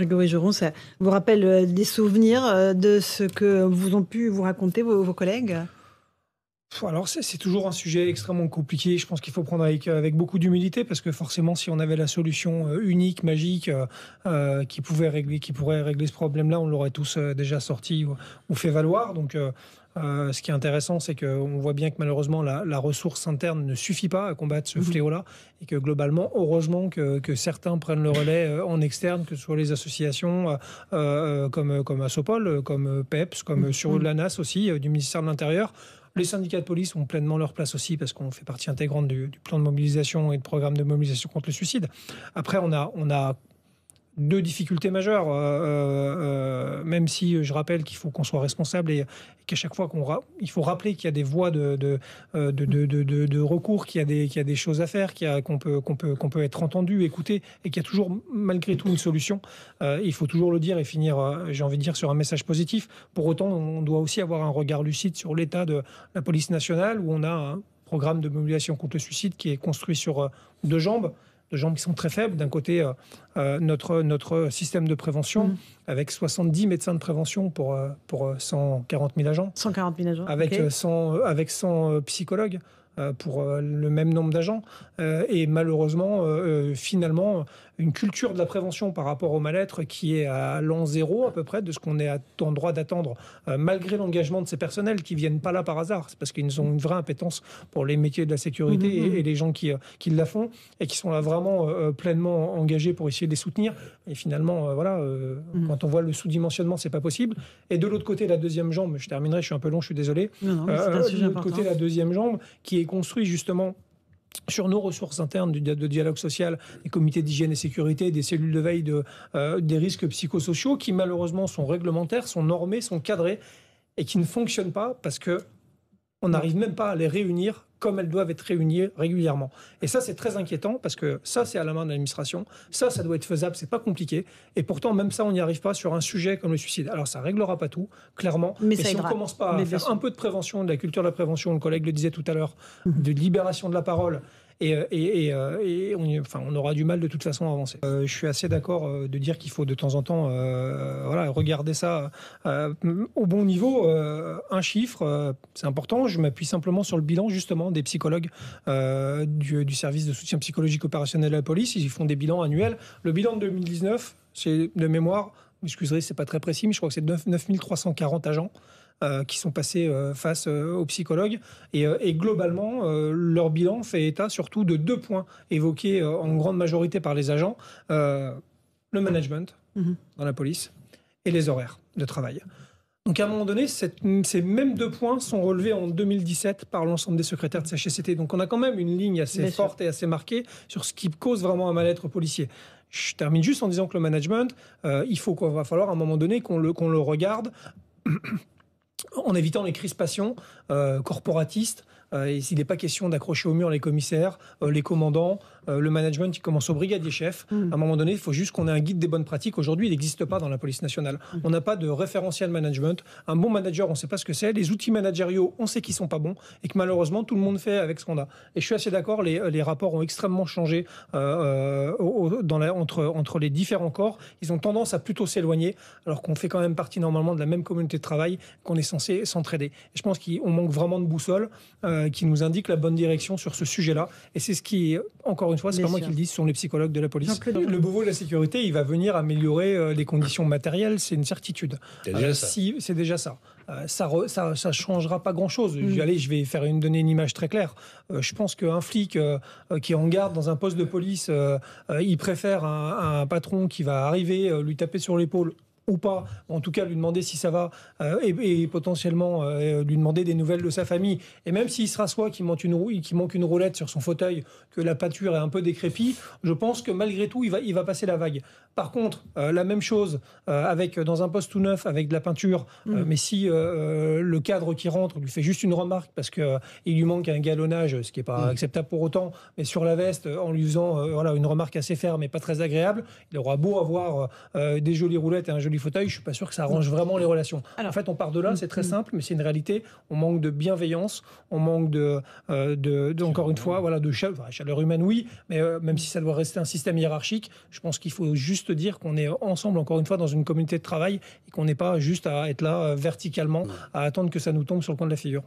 Grégory Joron, ça vous rappelle des souvenirs de ce que vous ont pu vous raconter vos collègues? Alors c'est toujours un sujet extrêmement compliqué. Je pense qu'il faut prendre avec beaucoup d'humilité parce que forcément, si on avait la solution unique, magique, qui pourrait régler ce problème-là, on l'aurait tous déjà sorti ou fait valoir. Donc, ce qui est intéressant, c'est qu'on voit bien que malheureusement, la ressource interne ne suffit pas à combattre ce fléau-là et que globalement, heureusement que certains prennent le relais en externe, que ce soit les associations comme Assopol, comme PEPS, comme sur l'ANAS aussi, du ministère de l'Intérieur. Les syndicats de police ont pleinement leur place aussi parce qu'on fait partie intégrante du plan de mobilisation et de programme de mobilisation contre le suicide. Après, on a deux difficultés majeures, même si je rappelle qu'il faut qu'on soit responsable et qu'à chaque fois il faut rappeler qu'il y a des voies de recours, qu'il y a des choses à faire, qu'on peut être entendu, écouté, et qu'il y a toujours malgré tout une solution. Il faut toujours le dire et finir, j'ai envie de dire, sur un message positif. Pour autant, on doit aussi avoir un regard lucide sur l'état de la police nationale, où on a un programme de mobilisation contre le suicide qui est construit sur deux jambes qui sont très faibles. D'un côté, notre système de prévention, avec 70 médecins de prévention pour 140 000 agents. 140 000 agents. Avec, Okay. 100 psychologues pour le même nombre d'agents. Et malheureusement, finalement, une culture de la prévention par rapport au mal-être qui est à l'an zéro à peu près de ce qu'on est en droit d'attendre, malgré l'engagement de ces personnels qui ne viennent pas là par hasard. C'est parce qu'ils ont une vraie appétence pour les métiers de la sécurité et les gens qui la font et qui sont là vraiment pleinement engagés pour essayer de les soutenir. Et finalement, quand on voit le sous-dimensionnement, c'est pas possible. Et de l'autre côté, la deuxième jambe, je terminerai, je suis un peu long, je suis désolé. Non, c'est un sujet de l'autre important. côté, la deuxième jambe qui est construite justement sur nos ressources internes de dialogue social, des comités d'hygiène et sécurité, des cellules de veille des risques psychosociaux qui malheureusement sont réglementaires, sont normés, sont cadrés et qui ne fonctionnent pas parce que on n'arrive même pas à les réunir comme elles doivent être réunies régulièrement. Et ça, c'est très inquiétant parce que ça, c'est à la main de l'administration. Ça doit être faisable, c'est pas compliqué. Et pourtant, même ça, on n'y arrive pas sur un sujet comme le suicide. Alors, ça réglera pas tout, clairement. Mais si on commence pas à faire un peu de prévention, de la culture de la prévention, le collègue le disait tout à l'heure, de libération de la parole, on aura du mal de toute façon à avancer. Je suis assez d'accord de dire qu'il faut de temps en temps regarder ça au bon niveau. Un chiffre, c'est important. Je m'appuie simplement sur le bilan justement des psychologues du service de soutien psychologique opérationnel de la police. Ils font des bilans annuels. Le bilan de 2019, c'est de mémoire, vous m'excuserez, c'est pas très précis, mais je crois que c'est 9 340 agents qui sont passés face aux psychologues. Et globalement, leur bilan fait état surtout de 2 points évoqués en grande majorité par les agents. Le management dans la police et les horaires de travail. Donc à un moment donné, ces mêmes 2 points sont relevés en 2017 par l'ensemble des secrétaires de CHSCT. Donc on a quand même une ligne assez forte et assez marquée sur ce qui cause vraiment un mal-être policier. Je termine juste en disant que le management, va falloir à un moment donné qu'on le regarde en évitant les crispations corporatistes. Et s'il n'est pas question d'accrocher au mur les commissaires, les commandants, le management qui commence au brigadier chef, à un moment donné, il faut juste qu'on ait un guide des bonnes pratiques. Aujourd'hui, il n'existe pas dans la police nationale. On n'a pas de référentiel management. Un bon manager, on ne sait pas ce que c'est. Les outils managériaux, on sait qu'ils ne sont pas bons et que malheureusement, tout le monde fait avec ce qu'on a. Et je suis assez d'accord, les rapports ont extrêmement changé entre les différents corps. Ils ont tendance à plutôt s'éloigner, alors qu'on fait quand même partie normalement de la même communauté de travail, qu'on est censé s'entraider. Et je pense qu'on manque vraiment de boussole qui nous indique la bonne direction sur ce sujet-là. Et c'est ce qui, encore une fois, c'est pas moi qui le dis, ce sont les psychologues de la police. Le Beauvau de la sécurité, il va venir améliorer les conditions matérielles, c'est une certitude. C'est déjà ça. C'est déjà ça. Ça changera pas grand-chose. Je vais donner une image très claire. Je pense qu'un flic qui est en garde dans un poste de police, il préfère un patron qui va arriver, lui taper sur l'épaule ou pas, en tout cas lui demander si ça va et potentiellement lui demander des nouvelles de sa famille. Et même s'il se rassoit, qu'il manque une roulette sur son fauteuil, que la pâture est un peu décrépie, je pense que malgré tout, il va passer la vague. Par contre, la même chose dans un poste tout neuf avec de la peinture, mais si le cadre qui rentre lui fait juste une remarque parce qu'il lui manque un galonnage, ce qui n'est pas acceptable pour autant, mais sur la veste, en lui faisant une remarque assez ferme et pas très agréable, il aura beau avoir des jolies roulettes et un joli du fauteuil, je suis pas sûr que ça arrange vraiment les relations. Alors, en fait, on part de là, c'est très simple, mais c'est une réalité. On manque de bienveillance, on manque encore une fois, voilà, de chaleur humaine, oui, mais même si ça doit rester un système hiérarchique, je pense qu'il faut juste dire qu'on est ensemble, encore une fois, dans une communauté de travail et qu'on n'est pas juste à être là verticalement, à attendre que ça nous tombe sur le coin de la figure.